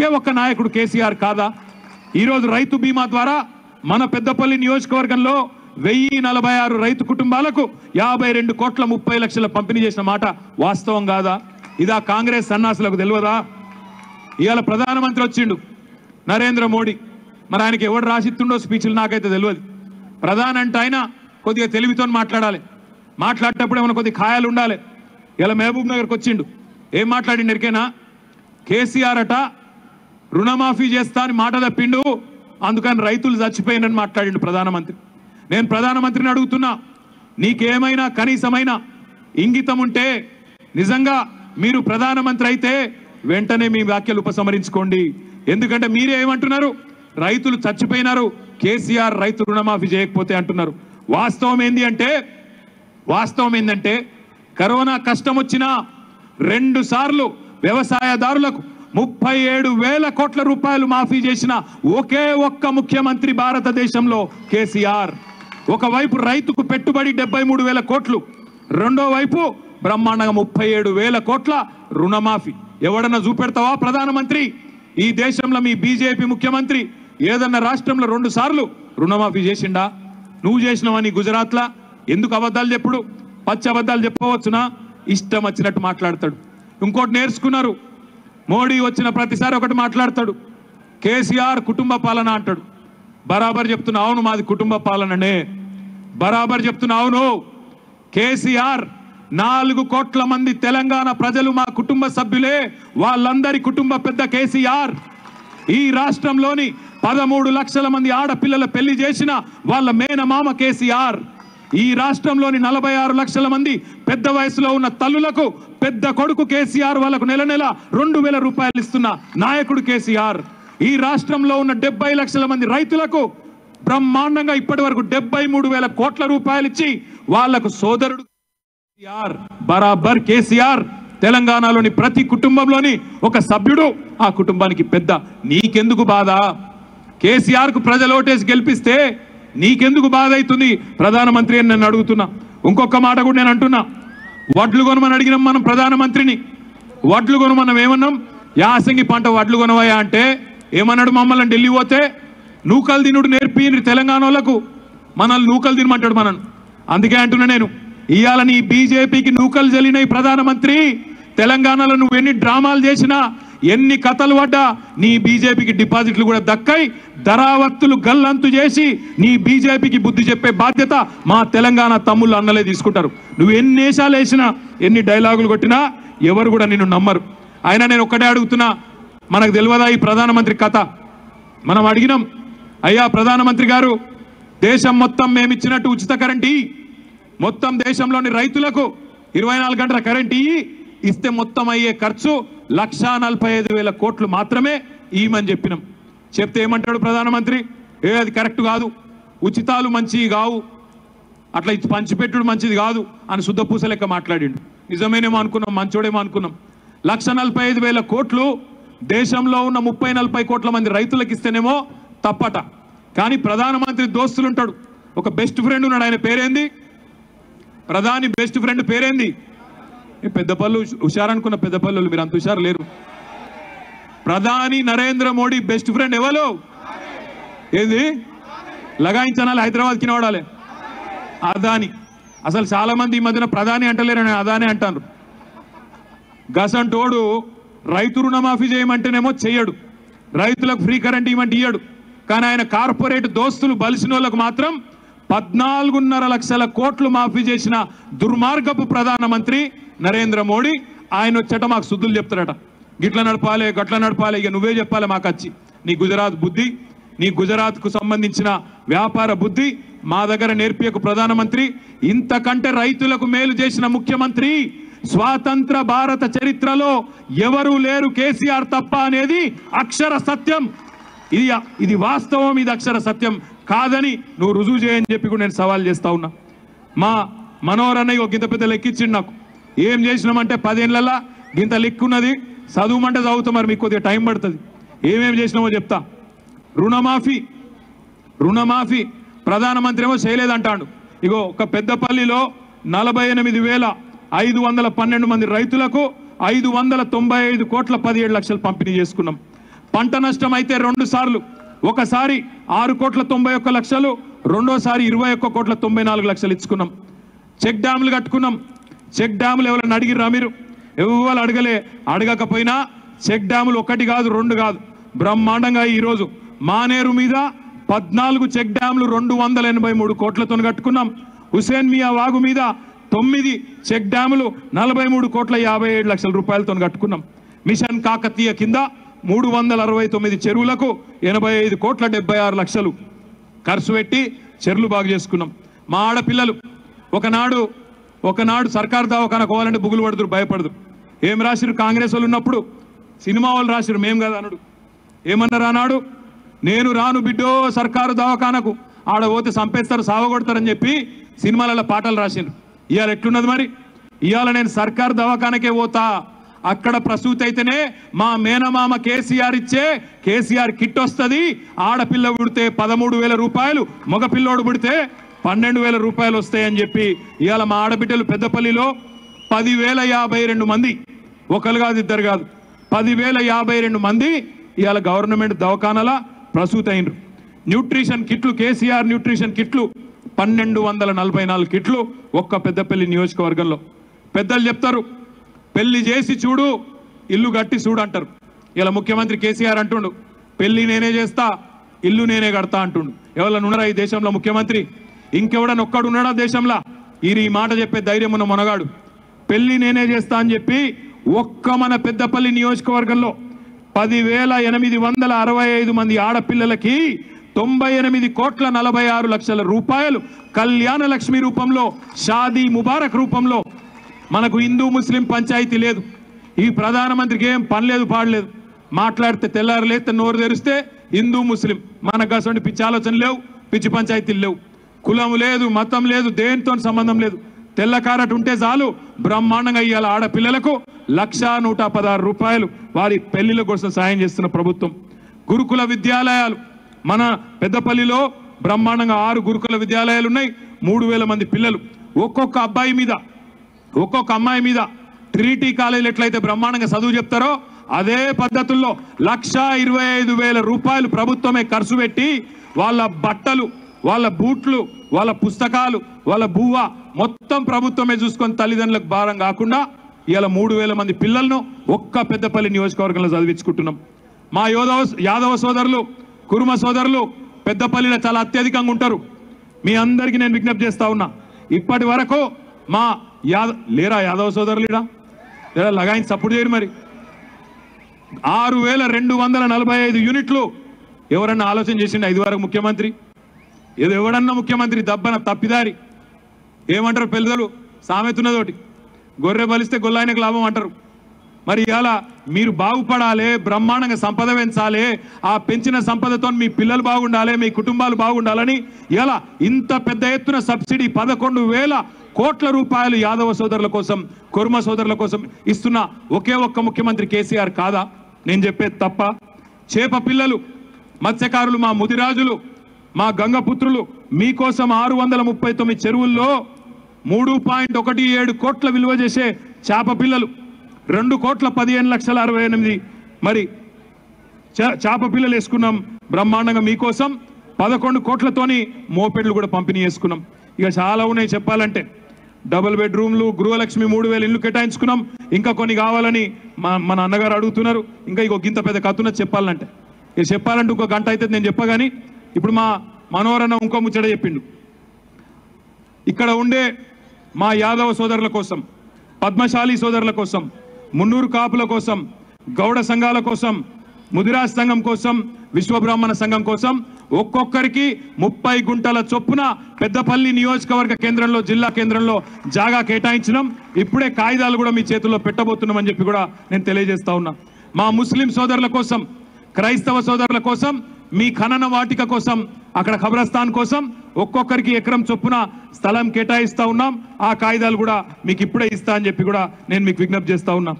ఒకే ఒక్క నాయకుడు కేసీఆర్ కాదా? ఈరోజు రైతు బీమా ద్వారా మన పెద్దపల్లి నియోజకవర్గంలో 1046 రైతు కుటుంబాలకు 52 కోట్ల 30 లక్షల పంపిణీ చేసిన మాట వాస్తవం కాదా? ఇదా కాంగ్రెస్ సన్నాసులకు తెలియదా? ఇవాళ ప్రధానమంత్రి వచ్చిండు నరేంద్ర మోడీ. మరి ఆయనకి ఎవడు రాసిస్తుండో స్పీచ్లు నాకైతే తెలియదు. ప్రధాని అంటే ఆయన కొద్దిగా తెలివితో మాట్లాడాలి. మాట్లాడేటప్పుడు ఏమైనా కొద్ది ఖాయాలు ఉండాలి. ఇలా మహబూబ్ నగర్కి వచ్చిండు. ఏం మాట్లాడిండు ఎరికేనా? కేసీఆర్ అట రుణమాఫీ చేస్తా అని మాట తప్పిండు, అందుకని రైతులు చచ్చిపోయినని మాట్లాడిండు ప్రధానమంత్రి. నేను ప్రధానమంత్రిని అడుగుతున్నా, నీకేమైనా కనీసమైన ఇంగితం ఉంటే నిజంగా మీరు ప్రధానమంత్రి అయితే వెంటనే మీ వ్యాఖ్యలు ఉపసంహరించుకోండి. ఎందుకంటే మీరే ఏమంటున్నారు? రైతులు చచ్చిపోయినారు, కేసీఆర్ రైతు రుణమాఫీ చేయకపోతే అంటున్నారు. వాస్తవం ఏందంటే కరోనా కష్టం వచ్చినా 2 సార్లు వ్యవసాయదారులకు 37,000 కోట్ల రూపాయలు మాఫీ చేసిన ఒకే ఒక్క ముఖ్యమంత్రి భారతదేశంలో కేసీఆర్. ఒకవైపు రైతుకు పెట్టుబడి 73,000 కోట్లు, రెండో వైపు బ్రహ్మాండంగా 37,000 కోట్ల రుణమాఫీ. ఎవడన్నా చూపెడతావా ప్రధానమంత్రి? ఈ దేశంలో మీ బీజేపీ ముఖ్యమంత్రి ఏదన్నా రాష్ట్రంలో 2 సార్లు రుణమాఫీ చేసిండా? నువ్వు చేసినవని గుజరాత్లా ఎందుకు అబద్ధాలు చెప్పుడు? పచ్చి అబద్ధాలు చెప్పవచ్చునా? ఇష్టం వచ్చినట్టు మాట్లాడతాడు. ఇంకోటి నేర్చుకున్నారు, మోడీ వచ్చిన ప్రతిసారి ఒకటి మాట్లాడతాడు, కేసీఆర్ కుటుంబ పాలన అంటాడు. బరాబర్ చెప్తున్నా, అవును మాది కుటుంబ పాలననే. బరాబర్ చెప్తున్నా, అవును. కేసీఆర్ 4 కోట్ల మంది తెలంగాణ ప్రజలు మా కుటుంబ సభ్యులే, వాళ్ళందరి కుటుంబ పెద్ద కేసీఆర్. ఈ రాష్ట్రంలోని 13 లక్షల మంది ఆడపిల్లల పెళ్లి చేసిన వాళ్ళ మేనమామ కేసీఆర్. ఈ రాష్ట్రంలోని 46 లక్షల మంది పెద్ద వయసులో ఉన్న తల్లులకు పెద్ద కొడుకు కేసీఆర్. వాళ్ళకు నెల నెల 2,000 రూపాయలు ఇస్తున్న నాయకుడు కేసీఆర్. ఈ రాష్ట్రంలో ఉన్న 70 లక్షల మంది రైతులకు బ్రహ్మాండంగా ఇప్పటి వరకు 73,000 కోట్ల రూపాయలు ఇచ్చి వాళ్లకు సోదరుడు కేసీఆర్. బరాబర్ కేసీఆర్ తెలంగాణలోని ప్రతి కుటుంబంలోని ఒక సభ్యుడు, ఆ కుటుంబానికి పెద్ద. నీకెందుకు బాధ? కేసీఆర్ కు ప్రజలు ఓటేసి గెలిపిస్తే నీకెందుకు బాధ అవుతుంది ప్రధానమంత్రి అని నేను అడుగుతున్నా. ఇంకొక మాట కూడా నేను అంటున్నా, వడ్లు కొనమని అడిగినాం మనం ప్రధానమంత్రిని. వడ్లు కొను మనం ఏమన్నాం? యాసంగి పంట వడ్లు కొనవయా అంటే ఏమన్నాడు? మమ్మల్ని ఢిల్లీ పోతే నూకలు తినుడు నేర్పి తెలంగాణ వాళ్ళకు మనల్ని నూకలు తినమంటాడు మనం. అందుకే అంటున్నా నేను, ఇవాళ నీ బీజేపీకి నూకలు జల్లిన ప్రధానమంత్రి తెలంగాణలో నువ్వు ఎన్ని డ్రామాలు చేసినా, ఎన్ని కథలు పడ్డా నీ బీజేపీకి డిపాజిట్లు కూడా దక్కాయి. ధరావత్తులు గల్లంతు చేసి నీ బీజేపీకి బుద్ధి చెప్పే బాధ్యత మా తెలంగాణ తమ్ముళ్ళు అన్నలే తీసుకుంటారు. నువ్వు ఎన్ని వేషాలు వేసినా, ఎన్ని డైలాగులు కొట్టినా ఎవరు కూడా నిన్ను నమ్మరు. అయినా నేను ఒక్కటే అడుగుతున్నా, మనకు తెలియదా ఈ ప్రధానమంత్రి కథ? మనం అడిగినాం, అయ్యా ప్రధానమంత్రి గారు, దేశం మొత్తం మేమిచ్చినట్టు ఉచిత కరెంట్ మొత్తం దేశంలోని రైతులకు 24 గంటల కరెంట్ ఇస్తే మొత్తం అయ్యే ఖర్చు 1,45,000 కోట్లు మాత్రమే ఇమని చెప్పినాం. చెప్తే ఏమంటాడు ప్రధానమంత్రి? అది కరెక్ట్ కాదు, ఉచితాలు మంచివి కావు, అట్లా పంచిపెట్టుడు మంచిది కాదు అని శుద్ధపూస లెక్క మాట్లాడిండు. నిజమేనేమో అనుకున్నాం, మంచోడేమో అనుకున్నాం. 1,45,000 కోట్లు దేశంలో ఉన్న 30-40 కోట్ల మంది రైతులకు ఇస్తేనేమో తప్పట. కానీ ప్రధానమంత్రి దోస్తులు ఉంటాడు, ఒక బెస్ట్ ఫ్రెండ్ ఉన్నాడు. ఆయన పేరేంది? ప్రధాని బెస్ట్ ఫ్రెండ్ పేరేంది? పెద్దపల్లి హుషారనుకున్న పెద్దపల్లి మీరు అంత హుషారు లేరు. ప్రధాని నరేంద్ర మోడీ బెస్ట్ ఫ్రెండ్ ఎవరు? ఏది లగాయించనాలి, హైదరాబాద్కి వాడాలి, అదాని. అసలు చాలా మంది ఈ మధ్యన ప్రధాని అంటలేరు, అదాని అంటారు. గసంటోడు రైతు రుణమాఫీ చేయమంటేనేమో చెయ్యడు, రైతులకు ఫ్రీ కరెంట్ ఇవ్వమంటే ఇయ్యడు. కానీ ఆయన కార్పొరేట్ దోస్తులు బలిసిన వాళ్ళకు మాత్రం 14.5 లక్షల కోట్లు మాఫీ చేసిన దుర్మార్గపు ప్రధానమంత్రి నరేంద్ర మోడీ. ఆయన వచ్చేట మాకు శుద్ధులు చెప్తారట, గిట్ల నడపాలి గట్ల నడపాలి. ఇక నువ్వే చెప్పాలి మాకు వచ్చి, నీ గుజరాత్ బుద్ధి, నీ గుజరాత్కు సంబంధించిన వ్యాపార బుద్ధి మా దగ్గర నేర్పియకు ప్రధానమంత్రి. ఇంతకంటే రైతులకు మేలు చేసిన ముఖ్యమంత్రి స్వాతంత్ర భారత చరిత్రలో ఎవరూ లేరు, కేసీఆర్ తప్ప అనేది అక్షర సత్యం. ఇది వాస్తవం, ఇది అక్షర సత్యం కాదని నువ్వు రుజువు చేయని చెప్పి కూడా నేను సవాల్ చేస్తా ఉన్నా. మా మనోహర్ అన్నయ్య ఒక ఇంత పెద్ద లెక్కిచ్చిండు నాకు. ఏం చేసినామంటే 10 ఏళ్ళల్లో ఇంత లెక్కున్నది, చదువుమంటే చదువుతాం, మరి మీకు కొద్దిగా టైం పడుతుంది. ఏమేమి చేసినామో చెప్తా. రుణమాఫీ ప్రధానమంత్రి ఏమో చేయలేదంటాడు. ఇగో ఒక పెద్దపల్లిలో 48,512 మంది రైతులకు 595 కోట్ల 17 లక్షలు పంపిణీ చేసుకున్నాం. పంట నష్టం అయితే 2 సార్లు, ఒకసారి 6,91,00,000, రెండోసారి 21,94,00,000 ఇచ్చుకున్నాం. చెక్ డ్యాములు కట్టుకున్నాం. చెక్ డ్యాములు ఎవరైనా అడిగిర్రా మీరు? ఎవరు అడగలే. అడగకపోయినా చెక్ డ్యాములు 1 కాదు 2 కాదు, బ్రహ్మాండంగా ఈరోజు మానేరు మీద 14 చెక్ డ్యాములు 283 కోట్లతో కట్టుకున్నాం. హుసేన్ మియా వాగు మీద 9 చెక్ డ్యాములు 43,57,00,000 రూపాయలతో కట్టుకున్నాం. మిషన్ కాకతీయ కింద 369 చెరువులకు 85,76,00,000 ఖర్చు పెట్టి చెరువులు బాగు చేసుకున్నాం. మా ఆడపిల్లలు ఒకనాడు సర్కారు దవాఖాన పోవాలంటే బుగులు పడుతురు, భయపడదు. ఏం రాసిరు? కాంగ్రెస్ వాళ్ళు ఉన్నప్పుడు సినిమా వాళ్ళు రాసిరు, మేం కదా అనుడు. ఏమన్నారు అన్నాడు? నేను రాను బిడ్డో సర్కారు దవాఖానకు, ఆడ పోతే చంపేస్తారు, సావగొడతారని చెప్పి సినిమాలలో పాటలు రాసిండ్రు. ఇవాళ ఎట్లున్నది మరి? ఇవాళ నేను సర్కారు దవాఖానకే పోతా, అక్కడ ప్రసూతి అయితేనే మా మేనమామ కేసీఆర్ ఇచ్చే కేసీఆర్ కిట్ వస్తుంది. ఆడపిల్ల పుడితే 13,000 రూపాయలు, మగ పిల్లోడు పుడితే 12,000 రూపాయలు వస్తాయని చెప్పి ఇవాళ మా ఆడబిడ్డలు పెద్దపల్లిలో 10,052 మంది, ఒకరు కాదు ఇద్దరు కాదు, 10,052 మంది ఇవాళ గవర్నమెంట్ దవాఖానాల ప్రసూతి అయినరు. న్యూట్రిషన్ కిట్లు, కేసీఆర్ న్యూట్రిషన్ కిట్లు 1244 కిట్లు ఒక్క పెద్దపల్లి నియోజకవర్గంలో. పెద్దలు చెప్తారు, పెళ్లి చేసి చూడు, ఇల్లు కట్టి చూడు అంటారు. ఇలా ముఖ్యమంత్రి కేసీఆర్ అంటుండు, పెళ్లి నేనే చేస్తా, ఇల్లు నేనే కడతా అంటుండు. ఎవరైనా ఉన్నారా ఈ దేశంలో ముఖ్యమంత్రి? ఇంకెవడన్నా ఒక్కడు ఉన్నాడా దేశంలో ఈ మాట చెప్పే ధైర్యం ఉన్న మొనగాడు? పెళ్లి నేనే చేస్తా అని చెప్పి ఒక్క మన పెద్దపల్లి నియోజకవర్గంలో 10,865 మంది ఆడపిల్లలకి 98,46,00,000 రూపాయలు కళ్యాణ లక్ష్మి రూపంలో, షాదీ ముబారక్ రూపంలో. మనకు హిందూ ముస్లిం పంచాయతీ లేదు. ఈ ప్రధానమంత్రికి ఏం పని లేదు, పాడలేదు. మాట్లాడితే తెల్లారు లేస్తే నోరు తెరిస్తే హిందూ ముస్లిం. మనకు అసలు పిచ్చి ఆలోచన లేవు, పిచ్చి పంచాయతీలు లేవు. కులం లేదు, మతం లేదు, దేనితో సంబంధం లేదు. తెల్ల కారట్ ఉంటే చాలు బ్రహ్మాండంగా ఇవాళ ఆడపిల్లలకు 1,116 రూపాయలు వారి పెళ్లిల కోసం సాయం చేస్తున్న ప్రభుత్వం. గురుకుల విద్యాలయాలు మన పెద్దపల్లిలో బ్రహ్మాండంగా 6 గురుకుల విద్యాలయాలు ఉన్నాయి. 3,000 మంది పిల్లలు. ఒక్కొక్క అబ్బాయి మీద, ఒక్కొక్క అమ్మాయి మీద ట్రినిటీ కాలేజీలు ఎట్లయితే బ్రహ్మాండంగా చదువు చెప్తారో అదే పద్ధతుల్లో 1,25,000 రూపాయలు ప్రభుత్వమే ఖర్చు పెట్టి వాళ్ళ బట్టలు, వాళ్ళ బూట్లు, వాళ్ళ పుస్తకాలు, వాళ్ళ బువ్వ మొత్తం ప్రభుత్వమే చూసుకొని తల్లిదండ్రులకు భారం కాకుండా ఇవాళ 3,000 మంది పిల్లలను ఒక్క పెద్దపల్లి నియోజకవర్గంలో చదివించుకుంటున్నాం. మా యాదవ సోదరులు, కురుమ సోదరులు పెద్దపల్లిలో చాలా అత్యధికంగా ఉంటారు. మీ అందరికీ నేను విజ్ఞప్తి చేస్తా ఉన్నా, ఇప్పటి వరకు మా లేరా యాదవ సోదరులు లేదా లగాయించి సపోర్ట్ చేయరు. మరి 6,245 యూనిట్లు ఎవరన్నా ఆలోచన చేసిండు 5 వరకు ముఖ్యమంత్రి? ఏదో ఎవడన్నా ముఖ్యమంత్రి దబ్బన తప్పిదారి ఏమంటారు పెద్దలు? సామెతున్నదోటి, గొర్రె బలిస్తే గొల్లాయనకు లాభం అంటారు. మరి ఇవాళ మీరు బాగుపడాలి, బ్రహ్మాండంగా సంపద పెంచాలి, ఆ పెంచిన సంపదతో మీ పిల్లలు బాగుండాలి, మీ కుటుంబాలు బాగుండాలని ఇలా ఇంత పెద్ద ఎత్తున సబ్సిడీ 11,000 కోట్ల రూపాయలు యాదవ సోదరుల కోసం, కుర్మ సోదరుల కోసం ఇస్తున్న ఒకే ఒక్క ముఖ్యమంత్రి కేసీఆర్ కాదా? నేను చెప్పేది తప్ప? చేప పిల్లలు, మత్స్యకారులు, మా ముదిరాజులు, మా గంగపుత్రులు మీకోసం 639 చెరువుల్లో 3.17 కోట్ల విలువ చేసే చేప పిల్లలు, 2,15,68,000 మరి చేప పిల్లలు వేసుకున్నాం బ్రహ్మాండంగా మీకోసం. 11 కోట్లతోని మోపెడ్లు కూడా పంపిణీ చేసుకున్నాం. ఇక చాలా ఉన్నాయి చెప్పాలంటే. డబుల్ బెడ్రూమ్లు, గృహలక్ష్మి 3,000 ఇల్లు కేటాయించుకున్నాం. ఇంకా కొన్ని కావాలని మన అన్నగారు అడుగుతున్నారు. ఇంకా ఇంకో గింత పెద్ద కథ చెప్పాలంటే ఇంకో గంట అయితే నేను చెప్పగాని, ఇప్పుడు మా మనోహరన్న ఇంకో ముచ్చట చెప్పిండు. ఇక్కడ ఉండే మా యాదవ సోదరుల కోసం, పద్మశాలి సోదరుల కోసం, మున్నూరు కాపుల కోసం, గౌడ సంఘాల కోసం, ముదిరాజ్ సంఘం కోసం, విశ్వబ్రాహ్మణ సంఘం కోసం ఒక్కొక్కరికి 30 గుంటల చొప్పున పెద్దపల్లి నియోజకవర్గ కేంద్రంలో, జిల్లా కేంద్రంలో జాగా కేటాయించినాం. ఇప్పుడే కాగితాలు కూడా మీ చేతుల్లో పెట్టబోతున్నామని చెప్పి కూడా నేను తెలియజేస్తా ఉన్నా. మా ముస్లిం సోదరుల కోసం, క్రైస్తవ సోదరుల కోసం, మీ ఖనన వాటిక కోసం, అక్కడ ఖబరస్థాన్ కోసం ఒక్కొక్కరికి ఎకరం చొప్పున స్థలం కేటాయిస్తా ఉన్నాం. ఆ కాగితాలు కూడా మీకు ఇప్పుడే ఇస్తా అని చెప్పి కూడా నేను మీకు విజ్ఞప్తి చేస్తా ఉన్నా.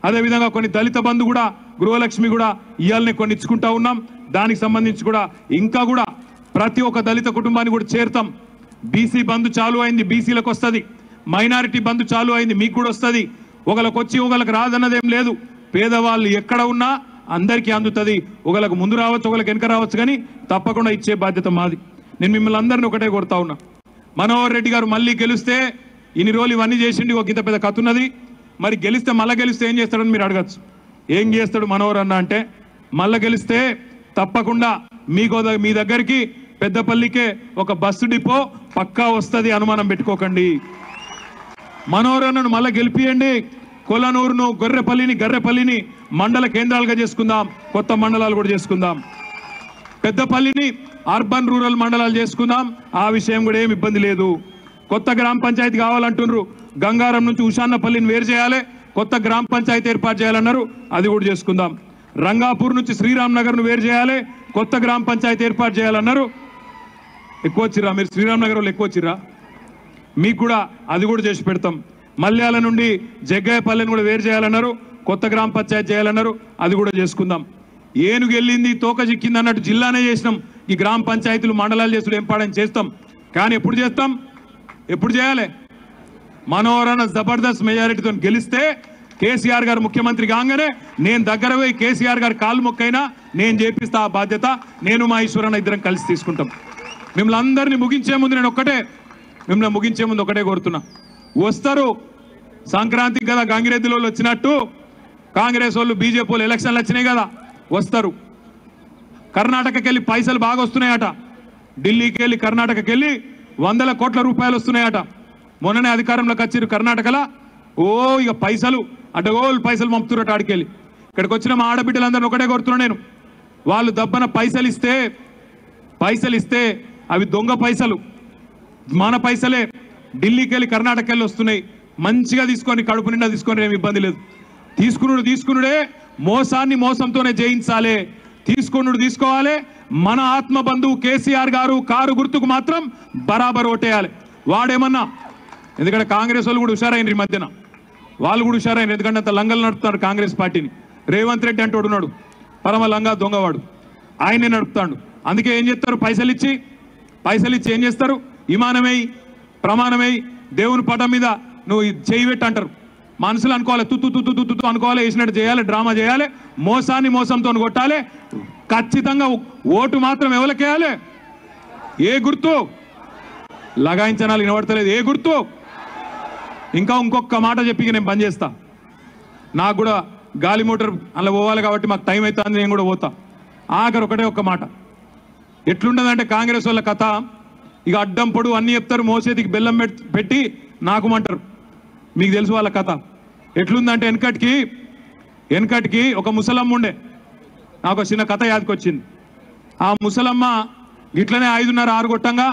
అదేవిధంగా కొన్ని దళిత బంధు కూడా, గృహలక్ష్మి కూడా ఇవాళనే కొన్ని ఇచ్చుకుంటా ఉన్నాం. దానికి సంబంధించి కూడా ఇంకా కూడా ప్రతి ఒక్క దళిత కుటుంబాన్ని కూడా చేరుతాం. బీసీ బంధు చాలు అయింది, బీసీలకు వస్తుంది. మైనారిటీ బంధు చాలు అయింది, మీకు కూడా వస్తుంది. ఒకళ్ళకి వచ్చి ఒకళ్ళకి రాదన్నదేం లేదు. పేదవాళ్ళు ఎక్కడ ఉన్నా అందరికీ అందుతుంది. ఒకళ్ళకు ముందు రావచ్చు, ఒకళ్ళకి వెనక రావచ్చు, కానీ తప్పకుండా ఇచ్చే బాధ్యత మాది. నేను మిమ్మల్ని అందరినీ ఒకటే కోరుతా ఉన్నా, మనోహర్ రెడ్డి గారు మళ్ళీ గెలిస్తే, ఇన్ని రోజులు ఇవన్నీ చేసిండి, ఒక ఇంత పెద్ద కథ ఉన్నది, మరి గెలిస్తే మళ్ళీ గెలిస్తే ఏం చేస్తాడని మీరు అడగచ్చు. ఏం చేస్తాడు మనోహర్ అన్న అంటే, మళ్ళీ గెలిస్తే తప్పకుండా మీ దగ్గరికి పెద్దపల్లికే ఒక బస్సు డిపో పక్కా వస్తుంది, అనుమానం పెట్టుకోకండి. మనోహర్ అన్నను మళ్ళీ గెలిపియండి. కొలనూరును గర్రెపల్లిని మండల కేంద్రాలుగా చేసుకుందాం, కొత్త మండలాలు కూడా చేసుకుందాం. పెద్దపల్లిని అర్బన్ రూరల్ మండలాలు చేసుకుందాం, ఆ విషయం కూడా ఏమి ఇబ్బంది లేదు. కొత్త గ్రామ పంచాయతీ కావాలంటున్నారు, గంగారం నుంచి ఉషాన్నపల్లిని వేరు చేయాలి, కొత్త గ్రామ పంచాయతీ ఏర్పాటు చేయాలన్నారు, అది కూడా చేసుకుందాం. రంగాపూర్ నుంచి శ్రీరామ్ నగర్ను వేరు చేయాలి, కొత్త గ్రామ పంచాయతీ ఏర్పాటు చేయాలన్నారు. ఎక్కువ వచ్చిర్రా మీరు, శ్రీరామ్ నగర్ వాళ్ళు ఎక్కువ వచ్చిర్రా, మీకు కూడా అది కూడా చేసి పెడతాం. మల్యాల నుండి జగ్గయ్యపల్లిని కూడా వేరు చేయాలన్నారు, కొత్త గ్రామ పంచాయతీ చేయాలన్నారు, అది కూడా చేసుకుందాం. ఏనుగు వెళ్ళింది తోక చిక్కింది అన్నట్టు జిల్లానే చేసినాం. ఈ గ్రామ పంచాయతీలు మండలాలు చేసుడు ఎంపాడని చేస్తాం, కానీ ఎప్పుడు చేస్తాం, ఎప్పుడు చేయాలి? మనోహర్ అన్న జబర్దస్త్ మెజారిటీతో గెలిస్తే కేసీఆర్ గారు ముఖ్యమంత్రి కాగానే నేను దగ్గర పోయి కేసీఆర్ గారు కాలు మొక్కైనా నేను చేపిస్తా, ఆ బాధ్యత నేను మా ఈశ్వరన్న ఇద్దరం కలిసి తీసుకుంటాం. మిమ్మల్ని అందరినీ ముగించే ముందు ఒకటే కోరుతున్నా, వస్తారు సంక్రాంతికి కదా గంగిరెద్దుల వాళ్ళు వచ్చినట్టు కాంగ్రెస్ వాళ్ళు బీజేపీ వాళ్ళు ఎలక్షన్లు వచ్చినాయి కదా వస్తారు. కర్ణాటకకి వెళ్ళి పైసలు బాగా వస్తున్నాయట, ఢిల్లీకి వెళ్ళి కర్ణాటకకి వెళ్ళి 100 కోట్ల రూపాయలు వస్తున్నాయట. మొన్ననే అధికారంలోకి వచ్చారు కర్ణాటకలో, ఇక పైసలు అడ్డగోలు పైసలు పంపుతున్నట్టు ఆడికెళ్ళి. ఇక్కడికి వచ్చిన మా ఆడబిడ్డలందరినీ ఒకటే కోరుతున్నా నేను, వాళ్ళు దబ్బన పైసలు ఇస్తే అవి దొంగ పైసలు, మన పైసలే ఢిల్లీకి వెళ్ళి కర్ణాటకకి వెళ్ళి వస్తున్నాయి. మంచిగా తీసుకొని కడుపు నిండా తీసుకొని ఏమి ఇబ్బంది లేదు. తీసుకునుడే మోసాన్ని మోసంతోనే జయించాలి. తీసుకోవాలి. మన ఆత్మ బంధువు కేసీఆర్ గారు కారు గుర్తుకు మాత్రం బరాబర్ ఓటేయాలి. వాడేమన్నా, ఎందుకంటే కాంగ్రెస్ వాళ్ళు కూడా హుషారైన ఈ మధ్యన, వాళ్ళు కూడా హుషారైన, ఎందుకంటే అంత లంగలు నడుపుతాడు కాంగ్రెస్ పార్టీని. రేవంత్ రెడ్డి అంటూ ఉన్నాడు, పరమ లంగా దొంగవాడు, ఆయనే నడుపుతాడు. అందుకే ఏం చేస్తారు, పైసలు ఇచ్చి ఏం చేస్తారు, ఇమానమై ప్రమాణమై దేవుని పటం మీద నువ్వు చేయి పెట్టి అంటారు. మనసులు అనుకోవాలి, తుత్తు అనుకోవాలి, వేసినట్టు చేయాలి, డ్రామా చేయాలి, మోసాన్ని మోసంతో కొట్టాలి. ఖచ్చితంగా ఓటు మాత్రం ఎవరికేయాలి, ఏ గుర్తు లగాయించనాలు వినబడతలేదు, ఏ గుర్తు. ఇంకొక మాట చెప్పి నేను బంద్ చేస్తా. నాకు కూడా గాలి మోటార్ అలా పోవాలి కాబట్టి మాకు టైం అవుతుంది, నేను కూడా పోతా. ఆఖరి ఒకటే ఒక్క మాట, ఎట్లుండదంటే కాంగ్రెస్ వాళ్ళ కథ, ఇక అడ్డం పొడు అన్ని చెప్తారు, మోసేదికి బెల్లం పెట్టి నాకుమంటారు. మీకు తెలుసు వాళ్ళ కథ ఎట్లుందంటే, వెనకటికి ఒక ముసలమ్మ ఉండే, నాకు చిన్న కథ యాదకొచ్చింది. ఆ ముసలమ్మ ఇట్లనే 5:30-6 కొట్టంగా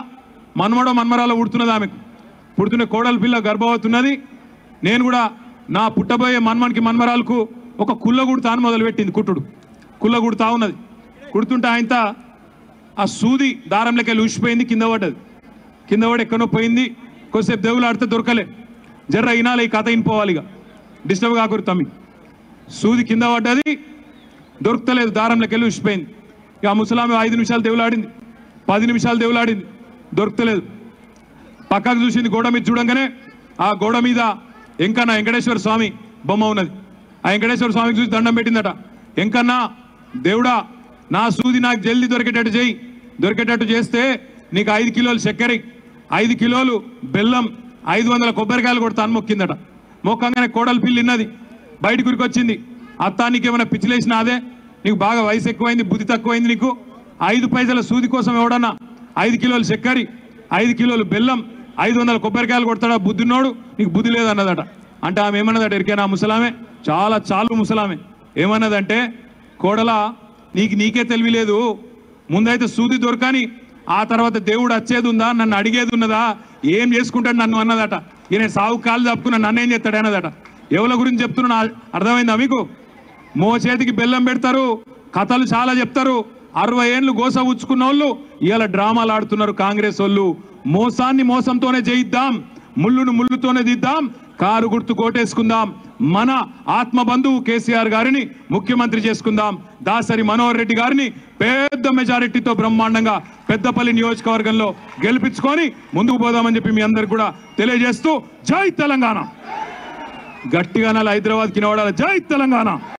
మన్మరాలో పుడుతున్నది. ఆమెకు పుడుతున్న కోడల పిల్ల గర్భవతున్నది. నేను కూడా నా పుట్టబోయే మన్మరాలకు ఒక కుళ్ళ కుడతాను మొదలుపెట్టింది. కుళ్ళ కుడతా ఉన్నది. కుడుతుంటే ఆయనత ఆ సూది దారంలోకి వెళ్ళి ఊసిపోయింది, కింద పడి ఎక్కడో పోయింది. కొద్దిసేపు దేవులు ఆడితే దొరకలే. జర్ర ఇనాలి, ఈ కథ ఇనిపోవాలి, ఇక డిస్టర్బ్ కాకూడదు తమ్మి. సూది కింద పడ్డది, దొరకలేదు, దారంలోకి వెళ్ళి ఊసిపోయింది. ఇక ఆ ముసలామె 5 నిమిషాలు దేవులాడింది, 10 నిమిషాలు దేవులాడింది, దొరకలేదు. పక్కకు చూసింది, గోడ మీద చూడంగానే ఆ గోడ మీద ఎంకన్నా వెంకటేశ్వర స్వామి బొమ్మ ఉన్నది. ఆ వెంకటేశ్వర స్వామికి చూసి దండం పెట్టిందట. ఎంకన్నా దేవుడా, నా సూది నాకు జల్దీ దొరికేటట్టు చేస్తే నీకు 5 కిలోలు చక్కెర, 5 కిలోలు బెల్లం, 500 కొబ్బరికాయలు కొడతాను మొక్కిందట. మొక్కంగానే కోడలు పిల్లిన్నది, బయటకు ఉరికొచ్చింది. అత్త, నీకేమైనా పిచ్చిలేసినా అదే, నీకు బాగా వయసు ఎక్కువైంది, బుద్ధి తక్కువైంది, నీకు 5 పైసల సూది కోసం ఎవడన్నా 5 కిలోలు చక్కెర, 5 కిలోలు బెల్లం, 500 కొబ్బరికాయలు కొడతాడా బుద్ధినోడు, నీకు బుద్ధి లేదన్నదట. అంటే ఆమె ఏమన్నదట ఎరికైనా, ముసలామే, చాలు ముసలామే ఏమన్నదంటే, కోడలా నీకే తెలియలేదు, ముందైతే సూది దొరకని, ఆ తర్వాత దేవుడు వచ్చేది ఉందా, నన్ను అడిగేది ఉన్నదా, ఏం చేసుకుంటాడు నన్ను అన్నదట. ఈయన సాగు కాలు తప్పుకున్నా నన్నేం చేస్తాడు అన్నదట. ఎవరి గురించి చెప్తున్నా అర్థమైందా మీకు? మోచేతికి బెల్లం పెడతారు, కథలు చాలా చెప్తారు. 60 ఏళ్ళు గోస ఉచ్చుకున్న వాళ్ళు ఇవాళ డ్రామాలు ఆడుతున్నారు కాంగ్రెస్ వాళ్ళు. మోసాన్ని మోసంతోనే జయిద్దాం, ముళ్ళును ముళ్ళుతోనే దిద్దాం, కారు గుర్తు కోటేసుకుందాం, మన ఆత్మ బంధువు కేసీఆర్ గారిని ముఖ్యమంత్రి చేసుకుందాం. దాసరి మనోహర్ రెడ్డి గారిని పెద్ద మెజారిటీతో బ్రహ్మాండంగా పెద్దపల్లి నియోజకవర్గంలో గెలిపించుకొని ముందుకు పోదామని చెప్పి మీ అందరికి కూడా తెలియజేస్తూ, జై తెలంగాణ. గట్టిగా హైదరాబాద్కి నిలబడాలి, జై తెలంగాణ.